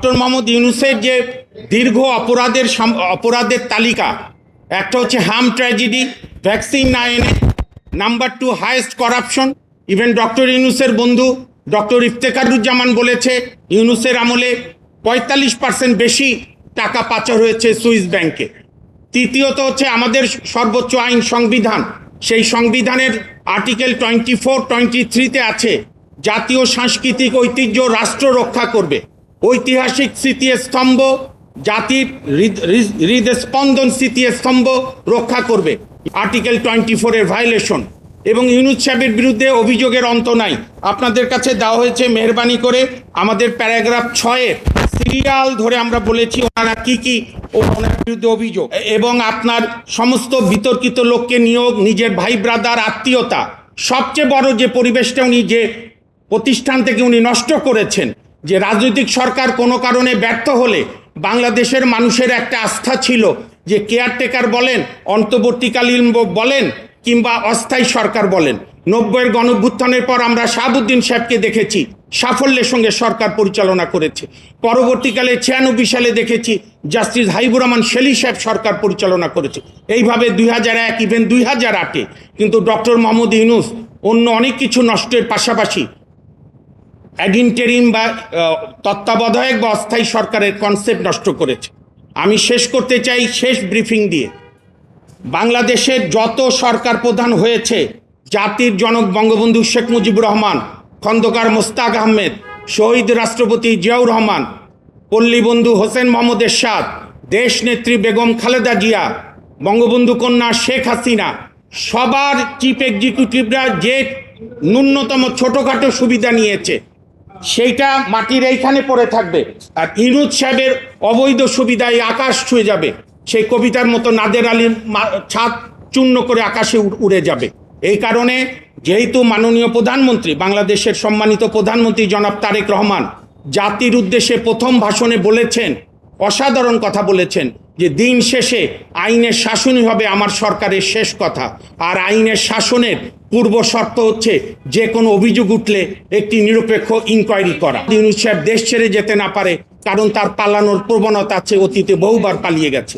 Doctor Mohammad ইউনূসের যে দীর্ঘ অপরাধের তালিকা, একটা হচ্ছে হার্ম ট্র্যাজেডি, ভ্যাকসিন না এনে, number 2 highest corruption. Even doctor ইউনূসের বন্ধু ডক্টর ইফতেখারুজ্জামান বলেছে ইউনূসের আমলে 45% বেশি টাকা পাচার হয়েছে সুইস ব্যাংকে। তৃতীয়ত হচ্ছে আমাদের সর্বোচ্চ আইন সংবিধান, সেই সংবিধানের আর্টিকেল 24-23-তে আছে জাতীয় সাংস্কৃতিক ঐতিহ্য রাষ্ট্র রক্ষা করবে, ঐতিহাসিক স্মৃতিস্তম্ভ জাতির হৃদস্পন্দন স্মৃতিস্তম্ভ রক্ষা করবে, আর্টিকেল 24-এর ভায়োলেশন। এবং ইউনূস সাহেবের বিরুদ্ধে অভিযোগের অন্ত নাই। আপনাদের কাছে দেওয়া হয়েছে মেহরবানি করে আমাদের প্যারাগ্রাফ 6-এর সিরিয়াল ধরে আমরা বলেছি ওনারা কি ওনার বিরুদ্ধে অভিযোগ, এবং আপনার সমস্ত বিতর্কিত লোককে নিয়োগ, নিজের ভাই ব্রাদার আত্মীয়তা, সবচেয়ে বড় যে পরিবেশটা উনি যে প্রতিষ্ঠান থেকে উনি নষ্ট করেছেন, যে রাজনৈতিক সরকার কোনো কারণে ব্যর্থ হলে বাংলাদেশের মানুষের একটা আস্থা ছিল যে কেয়ারটেকার বলেন, অন্তর্বর্তীকালীন বলেন কিংবা অস্থায়ী সরকার বলেন। 90-এর গণঅভ্যুত্থানের পর আমরা শাহাবুদ্দিন সাহেবকে দেখেছি সাফল্যের সঙ্গে সরকার পরিচালনা করেছে। পরবর্তীকালে 96 সালে দেখেছি জাস্টিস হাবিবুর রহমান শেলী সাহেব সরকার পরিচালনা করেছে। এইভাবে 2001 ইভেন 2008-এ কিন্তু ডক্টর মোহাম্মদ ইউনূস অন্য অনেক কিছু নষ্টের পাশাপাশি অ্যাডিনটেরিম বা তত্ত্বাবধায়ক বা অস্থায়ী সরকারের কনসেপ্ট নষ্ট করেছে। আমি শেষ করতে চাই শেষ ব্রিফিং দিয়ে, বাংলাদেশের যত সরকার প্রধান হয়েছে, জাতির জনক বঙ্গবন্ধু শেখ মুজিবুর রহমান, খন্দকার মোস্তাক আহমেদ, শহীদ রাষ্ট্রপতি জিয়াউর রহমান, পল্লীবন্ধু হোসেন মোহাম্মদ এরশাদ, দেশনেত্রী বেগম খালেদা জিয়া, বঙ্গবন্ধু কন্যা শেখ হাসিনা, সবার চিফ এক্সিকিউটিভরা যে ন্যূনতম ছোটোখাটো সুবিধা নিয়েছে সেইটা মাটির এইখানে পড়ে থাকবে। আর ইউনূস সাহেবের অবৈধ সুবিধায় আকাশ ছুঁয়ে যাবে, সেই কবিতার মতো নাদের আলীর ছাদ চূর্ণ করে আকাশে উড়ে যাবে। এই কারণে যেহেতু মাননীয় প্রধানমন্ত্রী, বাংলাদেশের সম্মানিত প্রধানমন্ত্রী জনাব তারেক রহমান জাতির উদ্দেশ্যে প্রথম ভাষণে বলেছেন, অসাধারণ কথা বলেছেন যে দিন শেষে আইনের শাসনই হবে আমার সরকারের শেষ কথা। আর আইনের শাসনের পূর্ব শর্ত হচ্ছে যে কোনো অভিযোগ উঠলে একটি নিরপেক্ষ ইনকোয়ারি করা। ইউনূস সাহেব দেশ ছেড়ে যেতে না পারে, কারণ তার পালানোর প্রবণতা আছে, অতীতে বহুবার পালিয়ে গেছে।